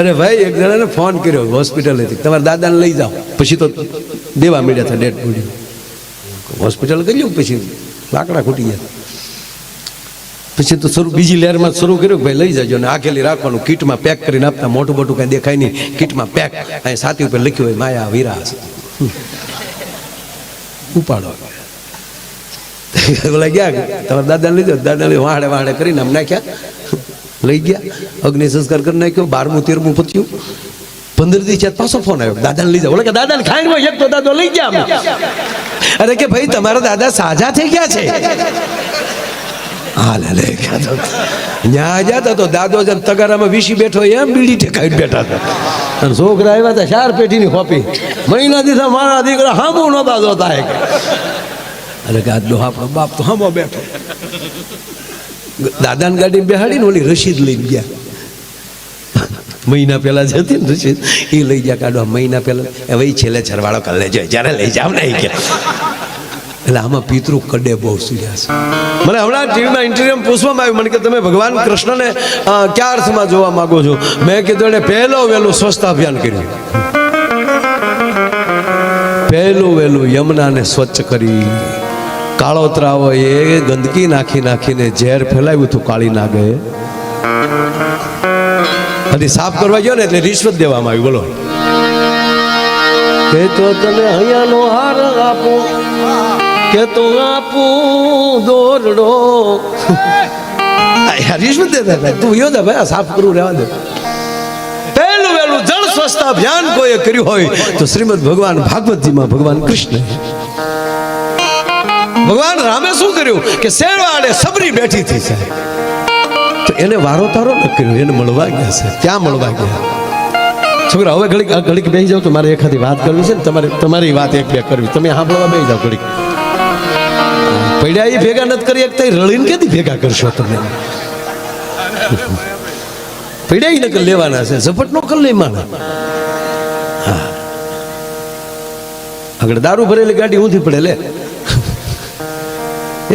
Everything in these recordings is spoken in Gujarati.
અરે ભાઈ એક જણાને ફોન કર્યો હોસ્પિટલેથી, તમારા દાદાને લઈ જાઓ. પછી તો દેવા મળ્યા હતા ડેડ બોડી. હોસ્પિટલ કર્યું, પછી લાકડા ખૂટી ગયા. પછી તો શરૂ બીજી લહેરમાં શરૂ કર્યું, ભાઈ લઈ જાજો ને આખેલી રાખવાનું, કીટમાં પેક કરીને આપતા. મોટું મોટું કાંઈ દેખાય નહીં, કીટમાં પેક. અહીં છાતી ઉપર લખ્યું હોય માયા વિરાસ, ઉપાડો. બોલા ગયા તમારા દાદાને લઈ જાઓ. દાદાને વાહડે વાહડે કરીને આમ નાખ્યા, લઈ ગયા. અગ્નિ સંસ્કાર કરી નાખ્યો. 12મું 13મું પત્યું. 15 દિવસ પાછો ફોન આવ્યો, દાદાને લઈ જાઓ. બોલે કે દાદાને ખાઈને એક તો દાદો લઈ ગયા અમે. અરે કે ભાઈ તમારા દાદા સાજા થઈ ગયા છે. હાલે લે ન્યા જતા તો દાદો જેમ તગારામાં વીસી બેઠો એમ બીડી ઠેકાઈ બેઠા હતા. અને છોકરા આવ્યા હતા 4 પેટીની ખોપી. મહિના દીધા મારા દીકરા હામો નહોતા જોતા. અરે કે આજનો આપણો બાપ તો હામો બેઠો. દાદાની ગાડી બેહાડીને ઓલી રસીદ લઈ ગયા. મહિના પહેલા જ હતી ને રસીદ, એ લઈ ગયા કાઢવા. મહિના પહેલા હવે છેલ્લે છરવાળો કરી લેજો, જ્યારે લઈ જાવ ને ગયા. એટલે આમાં પિતૃ કડે બહુ સુર્યા છે. મને હમણાં ટીવીમાં ઇન્ટરવ્યુમાં પૂછવામાં આવ્યું મને કે તમે ભગવાન કૃષ્ણને કયા અર્થમાં જોવા માંગો છો? મેં કીધું એને વહેલું સ્વચ્છતા અભિયાન કર્યું. વહેલું યમુનાને સ્વચ્છ કરી, કાળોતરા હોય એ ગંદકી નાખીને ઝેર ફેલાવ્યું હતું કાળી નાગે. હજી સાફ કરવા ગયો ને એટલે રિશ્વત દેવામાં આવી. બોલો કે તો તમે અહીંયાનો હાર આપો, કે તો આપું દોરડો. રિશ્વત દેતા હતા. તું યોદા ભાઈ સાફ કરવું રહેવા દે. વહેલું જળ સ્વચ્છતા અભિયાન કોઈએ કર્યું હોય તો શ્રીમદ ભગવાન ભાગવતજીમાં ભગવાન કૃષ્ણ. ભગવાન રામે શું કર્યું કે શેરવાડે સબરી બેઠી થઈ છે, તો એને વારો તારો ન કર્યો, એને મળવા ગયા છે. ત્યાં મળવા ગયા. છોકરા હવે ઘડીક બેસી જાવ તો મારે એખાદી વાત કરવી છે ને, તમારી વાત એક બે કરવી. તમે સાંભળવા બેસી જાવ ઘડીક. પડ્યા એ ભેગા નથી કરી શકતા, રળીને ક્યાંથી ભેગા કરશો તમે? પડ્યા ન કરી લેવાના છે, ઝપટ નો કરી લેવાના. હા, આગળ દારૂ ભરેલી ગાડી ઊંધી પડે લે,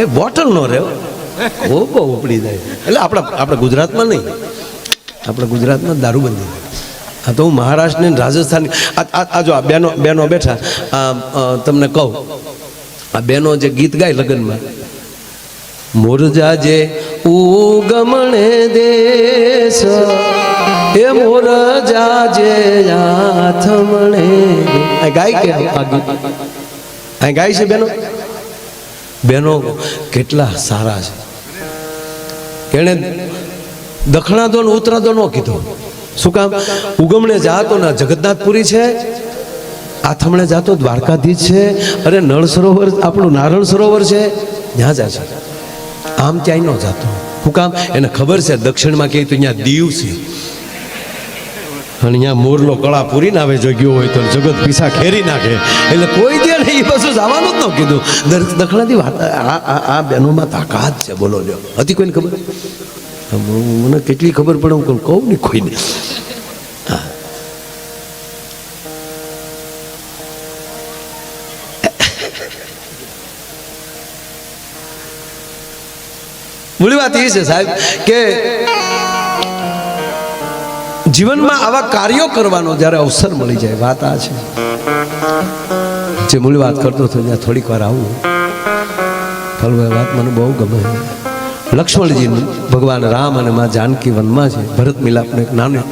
એક બોટલ નો રહે, બહુ ઉપડી જાય. એટલે આપણા ગુજરાતમાં નહીં, આપણા ગુજરાતમાં દારૂબંધી. હા, તો હું મહારાષ્ટ્ર ને રાજસ્થાન, આ જો આ બેનો બેઠા, તમને કહું, આ બેનો જે ગીત ગાય લગ્નમાં, મોરજાજે ઉગમણે દેશ, એ મોરજાજે આથમણે, આ ગાય કે આ ગાય છે બેનો કેટલા સારા છે. એને દક્ષિણાદો ને ઉત્તરાદો નો કીધો. શું કામ? ઉગમણે જાતો ને જગન્નાથપુરી છે, આથમણે જાતો દ્વારકાધીશ છે, અરે નળ સરોવર આપણું નારણ સરોવર છે, ત્યાં જાય છે. આમ ક્યાંય ન જાતો. શું કામ? એને ખબર છે દક્ષિણમાં કે તો અહીંયા દીવ છે, અને અહીંયા મોરલો કળા પૂરી ના આવે, જો ગયો હોય તો જગત પીસા ખેરી નાખે, એટલે કોઈ દે નહીં, એ બધું જવાનું જ ન કીધું. દક્ષિણાથી વાત આ બહેનોમાં તાકાત છે. બોલો લ્યો, હતી કોઈને ખબર? મને કેટલી ખબર પડે હું કહું નહીં કોઈને. મૂળ વાત એ છે સાહેબ કે જીવનમાં આવા કાર્યો કરવાનો જ્યારે અવસર મળી જાય, વાત આ છે. જે મૂળ વાત કરતો હતો ત્યાં થોડીક વાર આવું, ફલભાઈ વાત મને બહુ ગમે. લક્ષ્મણજી ભગવાન રામ અને માં જાનકી વનમાં છે, ભરત મિલાપનું એક નાનું,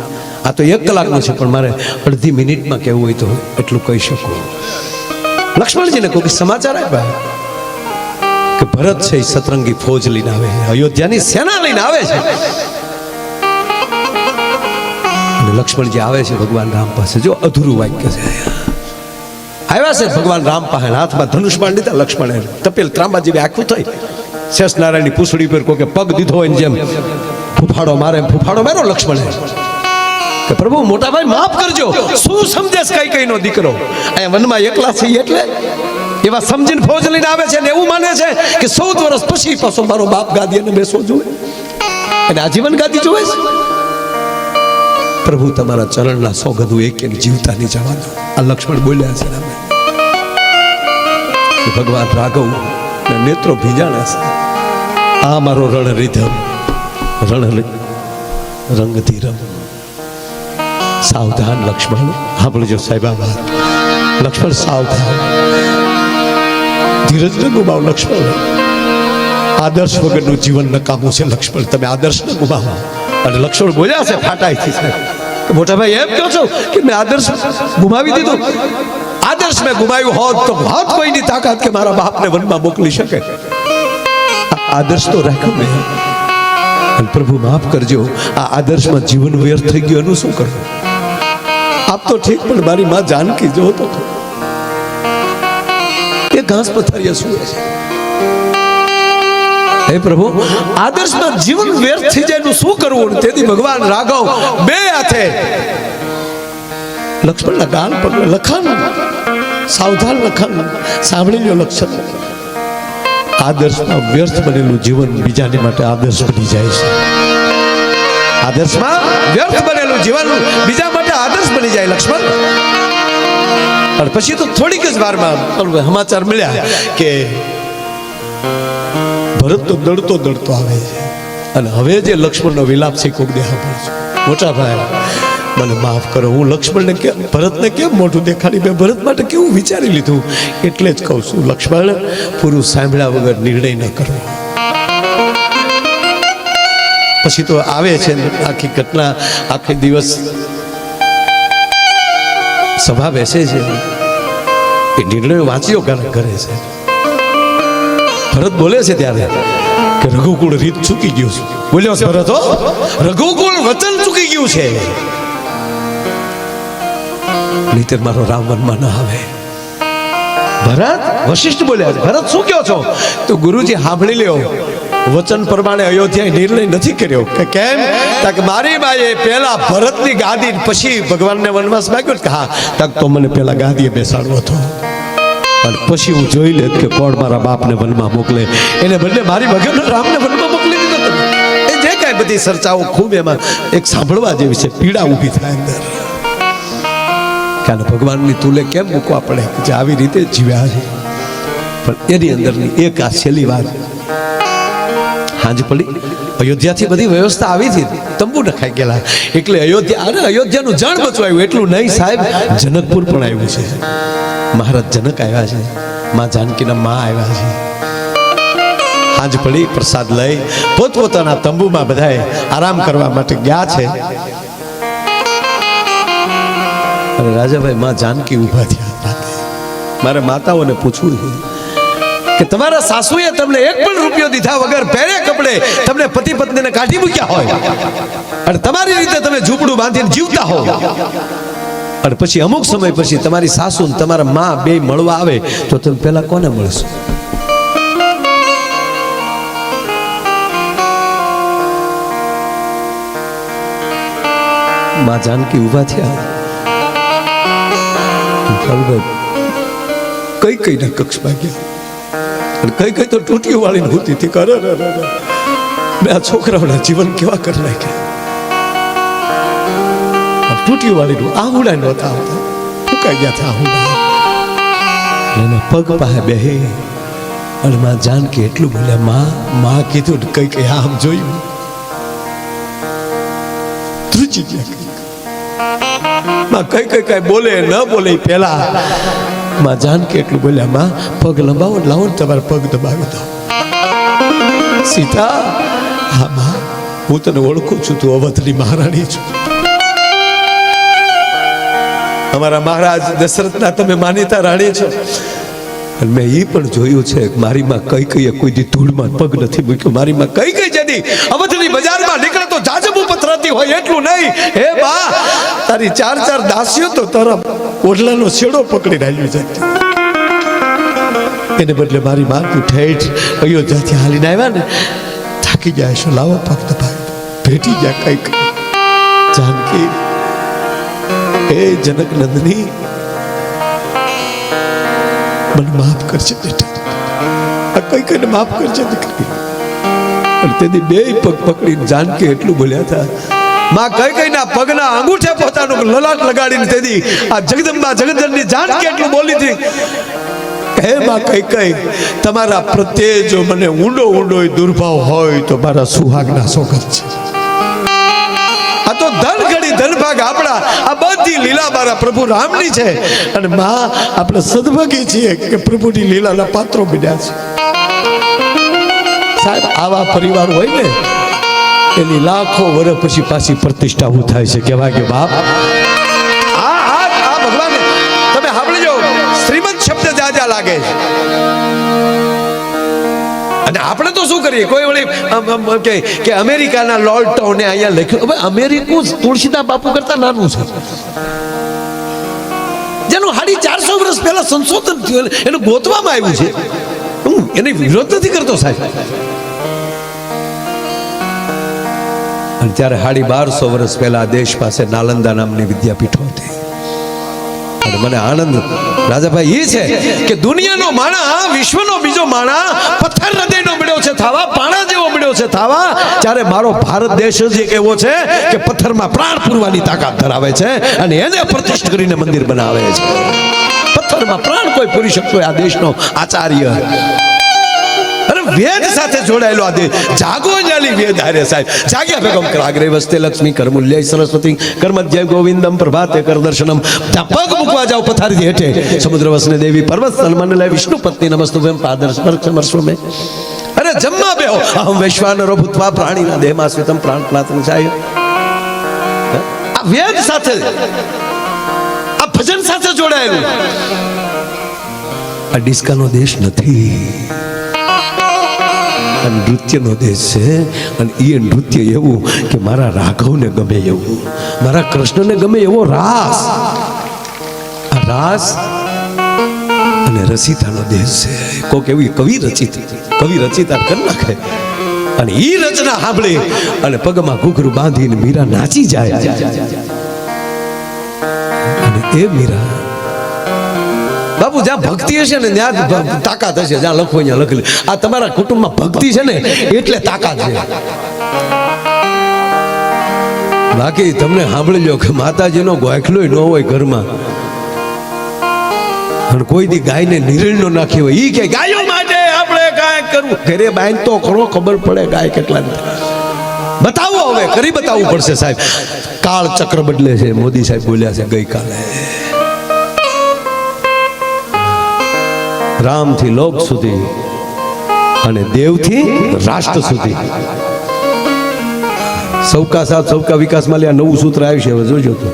આ તો 1 કલાકનું છે, પણ મારે અડધી મિનિટમાં કહેવું હોય તો એટલું કહી શકું. લક્ષ્મણજીને કોઈ સમાચાર આપ્યા કે ભરત છે એ સતરંગી ફોજ લઈને આવે, અયોધ્યાની સેના લઈને આવે છે. અને લક્ષ્મણજી આવે છે ભગવાન રામ પાસે. જો અધૂરું વાક્ય છે. આવ્યા છે ભગવાન રામ પાસે, હાથમાં ધનુષ બાણ લીધા. લક્ષ્મણે તપેલ ત્રાંબા જેવી આખું થઈ, શેષ નારાયણની પૂંછડી પર કોઈ પગ દીધો હોય જેમ ફૂફાડો માર્યો લક્ષ્મણે કે પ્રભુ મોટા ભાઈ માફ કરજો, શું સમજેશ કઈ નો દીકરો, અહીંયા વનમાં એકલા છે એટલે એવા સમજીને ફોજ લઈને આવે છે ને એવું માને છે કે 14 વર્ષ પછી પાછો મારો બાપ ગાદી અને બેસવો જોઈએ, અને આજીવન ગાદી જોવે છે. પ્રભુ તમારા ચરણના સોગંદુ એક જીવતા નહીં જવા દો. આ લક્ષ્મણ બોલ્યા છે. ભગવાન રાઘવ નેત્રો ભીજાણા છે. આ મારો રણ રીધમ રંગથી રમ. સાવધાન લક્ષ્મણ, સાંભળજો સાહેબ આ વાત. લક્ષ્મણ સાવધાન, ધીરજ ન ગુમાવ લક્ષ્મણ. આદર્શ વગરનું જીવન નકામું છે લક્ષ્મણ, તમે આદર્શ ન ગુમાવો. અને લક્ષ્મણ બોલ્યા છે ફાટાઈથી, સાહેબ મોટા ભાઈ એમ કહો છો કે મેં આદર્શ ગુમાવી દીધું? આદર્શ મેં ગુમાવ્યું હોત તો હોત કોઈની તાકાત કે મારા બાપને વનમાં મોકલી શકે. આદર્શ તો રાખ્યો મેં. અને પ્રભુ માફ કરજો, આ આદર્શમાં જીવન વ્યર્થ થઈ ગયું, એનું શું કરવું? આપ તો ઠીક, પણ મારી માં જાનકી જો તો એ ઘાસ પથારીએ સુવે છે. હે પ્રભુ, આદર્શમાં જીવન વ્યર્થ થઈ જાય એનું શું કરવું? તેથી ભગવાન રાઘવ બે હાથે લક્ષ્મણના ગાલ પકડે. લખન સાવધાન, લખન સાંભળી લો લક્ષ્મણ. આદર્શમાં વ્યર્થ બનેલું જીવન બીજાને માટે આદર્શ બની જાય છે. આદર્શમાં વ્યર્થ બનેલું જીવન બીજા માટે આદર્શ બની જાય લક્ષ્મણ. અને પછી તો થોડીક જ વારમાં સમાચાર મળ્યા કે ભરત તો દડતો દડતો આવે છે. અને હવે જે લક્ષ્મણનો વિલાપ છે કોક દેખા પડે છે. મોટા ભાઈ મને માફ કરો, હું લક્ષ્મણને કેમ ભરતને કેમ મોઢું દેખાડી, મેં ભરત માટે કેવું વિચારી લીધું. એટલે જ કહું છું લક્ષ્મણ, પૂરું સાંભળ્યા વગર નિર્ણય ન કરવો. પછી તો આવે છે આખી ઘટના, આખી દિવસ સભા બેસે છે, એ નિર્ણયો વાંચ્યો કરે છે. ભરત બોલે છે ત્યારે કે રઘુકુળ રીત ચૂકી ગયું છે. બોલ્યો ભરત, હો રઘુકુળ વચન ચૂકી ગયું છે, નહીતર મારો રામ વનમાં ન આવે. ભરત, વશિષ્ઠ બોલ્યા, ભરત શું કહો છો? તો ગુરુજી સાંભળી લ્યો, વચન પ્રમાણે અયોધ્યાએ નિર્ણય નથી કર્યો. કે કેમ? કે મારી બાએ પહેલા ભરતની ગાદી પછી ભગવાનને વનવાસ માંગ્યો કે હા, તક તો મને પહેલા ગાદીએ બેસાડવો હતો, અને પછી હું જોઈ લે કે કોણ મારા બાપને વનમાં મોકલે. એને બદલે મારી વગર રામને વનમાં મોકલી દીધો. એ જે કાંઈ બધી ચર્ચાઓ ખૂબ એમાં એક સાંભળવા જેવી છે, પીડા ઊભી થાય અંદર. કારણ ભગવાનની તુલે કેમ મૂકવા પડે જે આવી રીતે જીવ્યા છે. પણ એની અંદરની એક આ છેલ્લી વાત હાંજ પડી. અયોધ્યાથી બધી વ્યવસ્થા આવી હતી, તંબુ નખાઈ ગયેલા, એટલે અયોધ્યાનું જણ બચવાયું. એટલું નહીં સાહેબ, જનકપુર પણ આવ્યું છે. મહારાજ જનક આવ્યા છે, માં જાનકીના માં આવ્યા છે. હાંજ પડી, પ્રસાદ લઈ પોતપોતાના તંબુમાં બધાએ આરામ કરવા માટે ગયા છે. અને રાજાભાઈ માં જાનકી ઊભા થયા. મારે માતાઓને પૂછવું કે તમારા સાસુએ તમને એક પણ રૂપિયો દીધા વગર પહેરે કપડે તમને પતિ પત્નીને કાઢી મૂક્યા હોય, અને તમારી રીતે તમે ઝૂંપડું બાંધીને જીવતા હો, અને પછી અમુક સમય પછી તમારી સાસુ ને તમારા માં બે મળવા આવે, તો તમે પેલા કોને મળશો? માં જાનકી ઊભા થયા. કઈ કઈ ના કક્ષમાં ગયા, કઈ કઈ તો ટૂટીઓ વાળીને હોતી હતી. કરે મેં આ છોકરાઓના જીવન કેવા કરી નાખ્યા. ટૂટીઓ વાળીનું આહુડા નહોતા આવતા, ફૂંકાઈ ગયા હતા આહુડા. એના પગ પાસે બેહી અને માં જાનકી એટલું બોલ્યા, માં કીધું કઈ કઈ આમ જોયું, ધ્રુજી ગયા. માં કઈ કઈ કઈ બોલે ન બોલે પેલા માં જાનકી એટલું બોલ્યા, માં પગ લંબાવો, લાવો ને તમારા પગ દબાવી દો. સીતા, હા માં હું તને ઓળખું છું, તું અવધની મહારાણી છું. અમારા મહારાજ દશરથના તમે માનીતા રાણી છો. અને મેં એ પણ જોયું છે મારી માં કઈ કઈ કોઈ દી ધૂળમાં પગ નથી મૂક્યો. મારી માં કઈ કઈ જતી અવધની બજારમાં નીકળે તો જાજબુ પથરાતી હોય એટલું નહીં. હે બા, તારી ચાર દાસીઓ તો તારા ઓઢલાનો છેડો પકડી રાખ્યો છે. એને બદલે મારી માં તું ઠેઠ અયોધ્યાથી હાલીને આવ્યા ને, થાકી જાય છો, લાવો પગ દબાવી ભેટી જાય કઈ કઈ. જાનકી, હે જનક નંદની, મને માફ કરજે બેટા, આ કઈ કઈને માફ કરજે દીકરી. અને તેથી બે પગ પકડીને જાનકી એટલું બોલ્યા હતા, માં કઈ કઈના પગના અંગૂઠે પોતાનું લલાટ લગાડીને તેથી આ જગદંબા જગદંબની જાનકી એટલું બોલી હતી, હે માં કઈ કઈ, તમારા પ્રત્યે જો મને ઊંડો ઊંડો દુર્ભાવ હોય તો મારા સુહાગના સોગંદ છે. આ તો ધન ઘડી ધન ભાગ વાઘ આપણા, આ બધી લીલા મારા પ્રભુ રામની છે. અને માં આપણે સદભાગી છીએ કે પ્રભુની લીલાના પાત્રો બન્યા છે. સાહેબ આવા પરિવાર હોય ને એની લાખો વર્ષ પછી પાછી પ્રતિષ્ઠા થાય છે. કહેવાય કે બાપ આ ભગવાન તમે સાંભળજો, શ્રીમંત શબ્દ જાજા લાગે છે. અને આપણે તો શું કરીએ, કોઈ વળી કે અમેરિકાના લોર્ડ ટાઉને અહીંયા લખ્યું. હવે અમેરિકું તુલસીદાસ બાપુ કરતા નાનું છે, જેનું 450 વર્ષ પહેલા સંશોધન થયું, એનું ગોતવામાં આવ્યું છે. હું એને વિરોધ નથી કરતો સાહેબ. અને ત્યારે 1250 વર્ષ પહેલા દેશ પાસે નાલંદા નામની વિદ્યાપીઠો હતી. અને મને આનંદ રાજાભાઈ એ છે કે દુનિયાનો માણા, વિશ્વનો બીજો માણા પથ્થર હૃદયનો મળ્યો છે થાવા, પાણા જેવો મળ્યો છે થાવા, ત્યારે મારો ભારત દેશ જ એક એવો છે કે પથ્થરમાં પ્રાણ પૂરવાની તાકાત ધરાવે છે અને એને પ્રતિષ્ઠિત કરીને મંદિર બનાવે છે. પથ્થરમાં પ્રાણ કોઈ પૂરી શકતો આ દેશનો આચાર્ય. અરે વેદ સાથે જોડાયેલો આ દેશ. જાગો જાલી વેદ હારે સાહેબ. જાગ્યા ભેગમ કરાગ્રે વસ્તે લક્ષ્મી કરમૂલ્ય સરસ્વતી કર્મજ્ય ગોવિંદમ પ્રભાતે કર દર્શનમ. પગ મૂકવા જાવ પથારી હેઠે, સમુદ્ર વસને દેવી પર્વત સન્માન લે વિષ્ણુ પત્ની નમસ્તુભ્યમ પાદર્શમર્શ્વમે. અરે જમવા બેહો અહમ વૈશ્વાનરો ભૂત્વા પ્રાણીના દેહમાં સ્વિતમ પ્રાણ પ્લાતન જાય. આ વેદ સાથે, આ ભજન સાથે જોડાયેલું. આ ડિસ્કાનો દેશ નથી, નૃત્યનો દેશ છે. અને એ નૃત્ય એવું કે મારા રાઘવને ગમે એવું, મારા કૃષ્ણને ગમે એવો રાસ. આ રાસ અને રચિતાનો દેશ છે. કોક એવી કવિ રચિતા કરી નાખે અને એ રચના સાંભળી અને પગમાં ઘૂઘરું બાંધીને મીરા નાચી જાય. અને એ મીરા બાબુ જ્યાં ભક્તિ હશે ને ત્યાં તાકાત હશે. જ્યાં લખો ત્યાં લખેલું. આ તમારા કુટુંબમાં ભક્તિ છે ને એટલે તાકાત છે. બાકી તમને સાંભળી લો કે માતાજીનો ગોખલો ન હોય ઘરમાં, અને કોઈ દી ગાયને નિર્ણય નો નાખી હોય, ઈ કે ગાયો માટે આપણે કાંઈ કરવું. ઘરે બાંધ તો ખરો, ખબર પડે ગાય કેટલા. બતાવો હવે, કરી બતાવવું પડશે સાહેબ. કાળ ચક્ર બદલે છે. મોદી સાહેબ બોલ્યા છે ગઈકાલે, રામથી લોક સુધી અને દેવથી રાષ્ટ્ર સુધી સૌકા સાથ સૌકા વિકાસ માં આ નવું સૂત્ર આવ્યું છે. હવે જોજો તો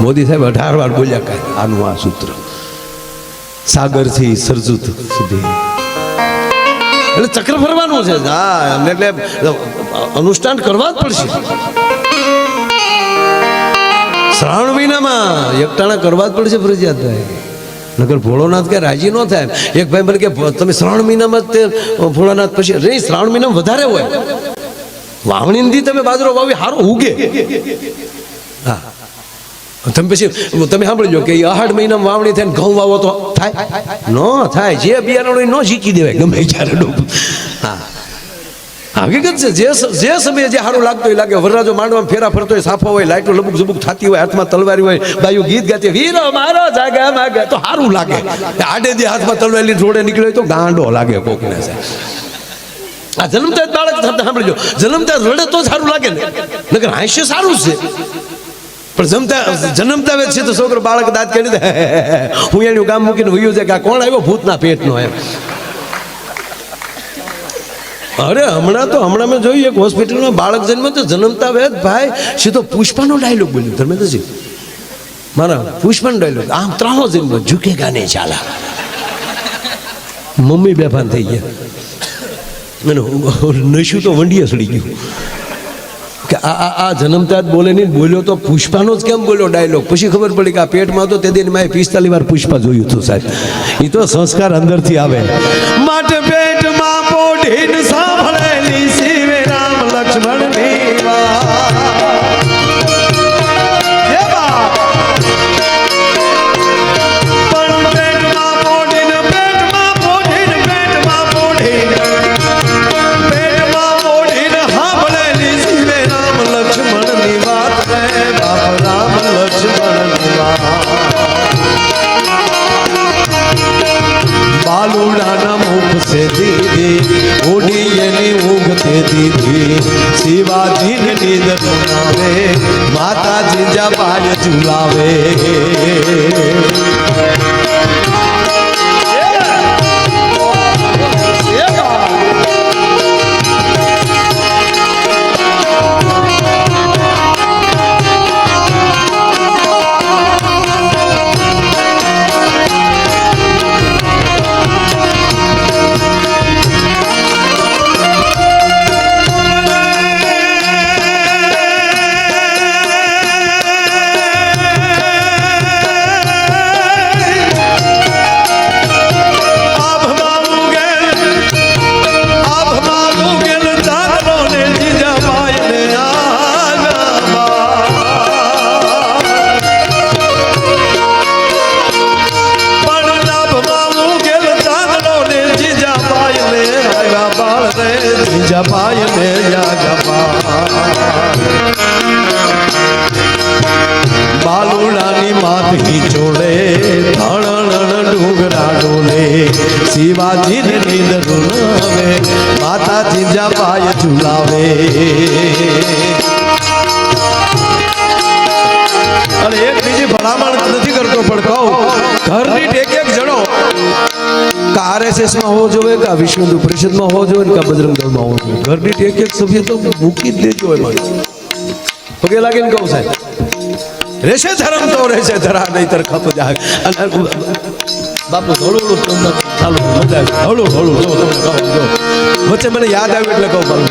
મોદી સાહેબ 18 વાર બોલ્યા કાંઈ આનું આ સૂત્ર, સાગરથી સરજુત સુધી. એટલે ચક્ર ફરવાનું છે. હા, એટલે અનુષ્ઠાન કરવા જ પડશે. શ્રાવણ મહિનામાં એકટાણા કરવા જ પડશે ફરજિયાત ભાઈ. નગર ભોળોનાથ કે રાજી ન થાય. એક ભાઈ મને કે તમે શ્રાવણ મહિનામાં જ ભોળાનાથ પછી નહીં, શ્રાવણ મહિનામાં વધારે હોય. વાવણીથી તમે બાજરો વાવી સારો ઉગે. હા, તમે પછી તમે સાંભળજો કે અહાડ મહિનામાં વાવણી થાય ને ઘઉં વાવો તો થાય ન થાય. જે બિયારણ ન શીખી દેવાય ગમે ત્યારે. હા, હકીકત છે. જે સમયે જે સારું લાગતું હોય લાગે. વરરાજો માંડવામાં ફેરા ફરતો હોય, સાફો હોય, લાઈટો લબુક ઝબુક થતી હોય, હાથમાં તલવારી હોય, બાયું ગીત ગાતી વીરો મારો જાગા માગે તો સારું લાગે. આડે દે હાથમાં તલવારી રોડે નીકળ્યો હોય તો ગાંડો લાગે કોકને. આ જન્મતા બાળક સાંભળજો, જન્મતા રડે તો સારું લાગે ને, નકર હાસ્ય સારું છે. પણ જન્મતા છે તો છોકરો બાળક દાંત કાઢી દે, હું એનું ગામ મૂકીને વયું છે કે આ કોણ આવ્યો ભૂતના પેટનો એમ. અરે હમણાં મેં જોયું એક હોસ્પિટલમાં બાળક જન્મ તો જન્મતા વેદ ભાઈ સીધો પુષ્પાનો ડાયલોગ બોલ્યો. ધર્મેન્દ્રજી મારા પુષ્પાનો ડાયલોગ, આમ 3 જન્મ ઝુકેગા નહીં ચાલા. મમ્મી બેભાન થઈ ગયા. નશું તો વંડીએ સડી ગયું કે આ જન્મતા જ બોલે નહીં. બોલ્યો તો પુષ્પાનો જ કેમ બોલ્યો ડાયલોગ. પછી ખબર પડી કે આ પેટમાં તો તે દિન મેં 45 વાર પુષ્પા જોયું હતું સાહેબ. એ તો સંસ્કાર અંદરથી આવે. માટે પેટમાં પોઢીને સાંભળેલી શિવે રામ લક્ષ્મણની વાત. બાલુડાના મુખ સે ઝુલાવે જપાય ને બાલુડાની માથની ચોડે ધણ ડુંગરા ડોલે શિવાજી ને નીંદર આવે માતાજી જપાય ઝુલાવે અને એક બીજી ભલામણ નથી કરતો પણ કહું ઘરની એક એક જણો RSS માં હોવો જોઈએ કે વિશ્વ હિન્દુ પરિષદમાં હોવો જોઈએ કે બજરંગ દળમાં હોવો જોઈએ ઘરની એક એક સભ્ય તો મૂકી જ દેજો એમાં પગે લાગીને કહું સાહેબ રહેશે ધર્મ તો રહેશે ધરા નહીતર ખપ જાય અને બાપુ હળું તમને ચાલુ મજા આવે હળું જો તમને કહું જો વચ્ચે મને યાદ આવ્યું એટલે કહું બાપુ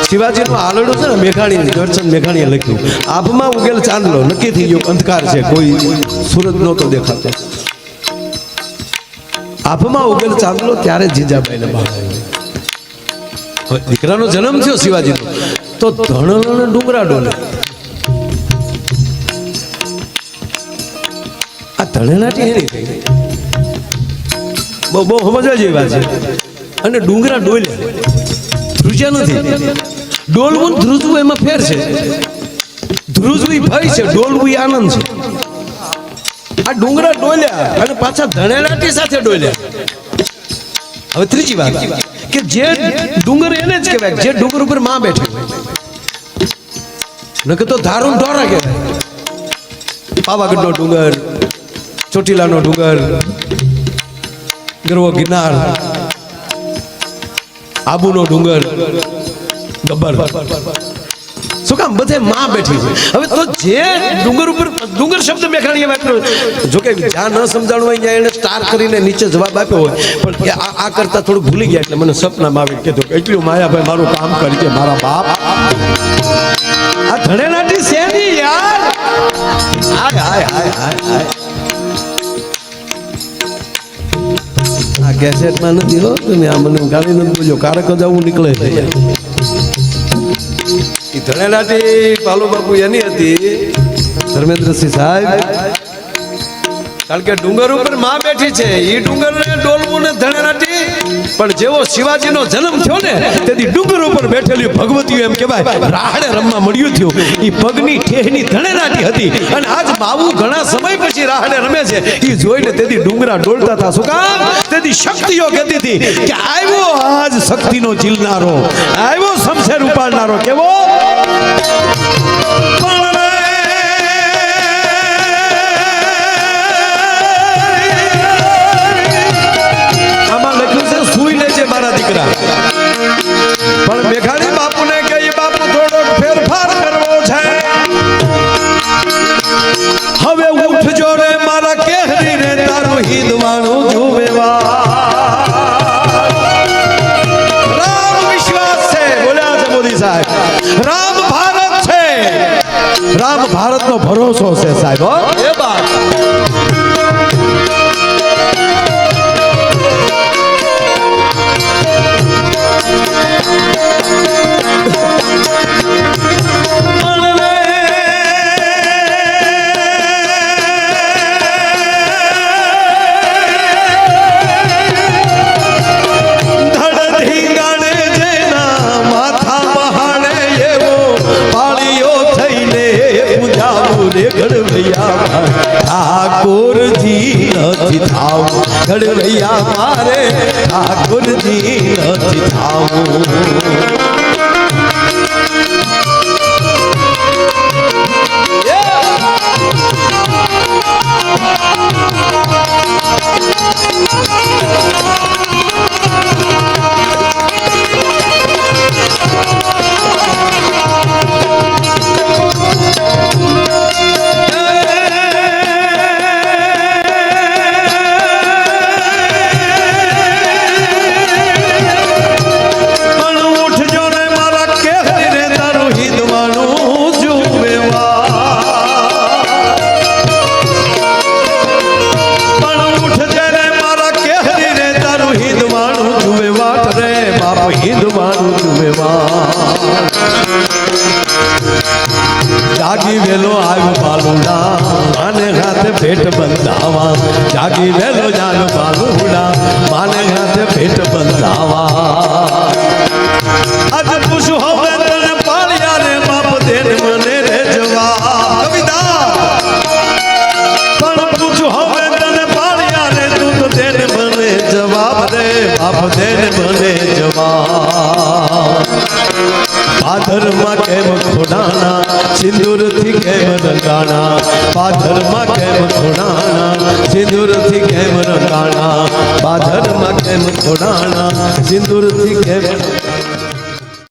શિવાજીનું આલડું છે ને મેઘાણી દર્શન મેઘાણીએ લખ્યું આભમાં ઉગેલ ચાંદલો નક્કી થઈ ગયો અંધકાર છે કોઈ સૂરજ નહોતો દેખાતો આભમાં ઉગેલ ચાંદલો ત્યારે જીજાબાઈને બહાર આવ્યો દીકરાનો જન્મ થયો શિવાજીનો તો ધણલણ ડુંગરા ડોલે આ ધણેલાટી એની થઈ બહુ સમજવા જેવી વાત છે અને ડુંગરા ડોલ્યા ધ્રુજ્યા નથી ડોલવું ધ્રુજવું એમાં ફેર છે ધ્રુજવું ભય છે ડોલવું આનંદ છે આ ડુંગરા ડોલ્યા અને પાછા ધણેલાટી સાથે ડોલ્યા હવે ત્રીજી વાત કે જે ડુંગર એને જ કહેવાય જે ડુંગર ઉપર માં બેઠી નકે તો ધારું ઢોરા કહેવાય પાવાગઢનો ડુંગર ચોટીલાનો ડુંગર ગરવો ગિરનાર આબુનો ડુંગર ગબ્બર શું કામ બધે માં બેઠી છે હવે તો જે ડુંગર ઉપર ડુંગર શબ્દ મેઘાણીએ વાપર્યો જો કે જ્યાં ન સમજાણું હોય ત્યાં એને સ્ટાર કરીને નીચે જવાબ આપ્યો હોય પણ આ કરતા થોડું ભૂલી ગયા એટલે મને સપનામાં આવી કીધું એટલું માયાભાઈ મારું કામ કરી છે મારા બાપ આ ધણેલાટી શેની યાર હાય હાય હાય હાય આ કેસેટમાં નથી હો તમે આ મને ગાડી નથી બોલ્યો કારક જ આવું નીકળે છે ધણેલાટી પાલુ બાપુ એની હતી ધર્મેન્દ્રસિંહ સાહેબ કારણ કે ડુંગર ઉપર માં બેઠી છે એ ડુંગર ને ડોલવું ને ધણેલાટી પણ જેવો શિવાજીનો જન્મ થયો ને તેથી ડુંગર ઉપર બેઠેલી ભગવતીઓ એમ કહેવાય રાહડે રમવા મળ્યું થયું એ પગની ઠેહની ધણેલાટી હતી અને આજ માવું ઘણા સમય પછી રાહડે રમે છે એ જોઈને તેથી ડુંગરા ડોલતા હતા શું કામ તેથી શક્તિઓ કહેતી હતી કે આવ્યો આજ શક્તિનો ઝીલનારો આવ્યો શમશેર ઉપાડનારો કેવો મારા દીકરા પણ મેઘાણી બાપુને કહી બાપુ થોડોક ફેરફાર કરવો છે હવે ઉઠજો રે મારા કેહરી રે તારું હિંદવાનું જુવેવા રામ વિશ્વાસ છે બોલ્યા છે મોદી સાહેબ રામ ભારત છે રામ ભારતનો ભરોસો છે સાહેબ એ વાત ઠાકોરજી નથી થાવું ઘડવૈયા મારે ઠાકોરજી નથી થાવું માને હાથે ભેટ બંધાવા જાગી વેલો જાગ બાલુડા માને હાથે ભેટ બંધાવા આજ પૂછું હવે તને પાળ્યા રે બાપ દેન મને રે જવા કવિતા પણ પૂછું હવે તને પાળ્યા રે તું તો દેન મને જવાબ દે બાપ દેન મને જવાબ પાધરમાં કેમ ખોડાના સિંદૂરથી કેમ રંગાણા પાધરમાં કેમ ખોડાના સિંદૂરથી કેમ રંગાણા પાધરમાં કેમ ખોડાના સિંદૂરથી કેમ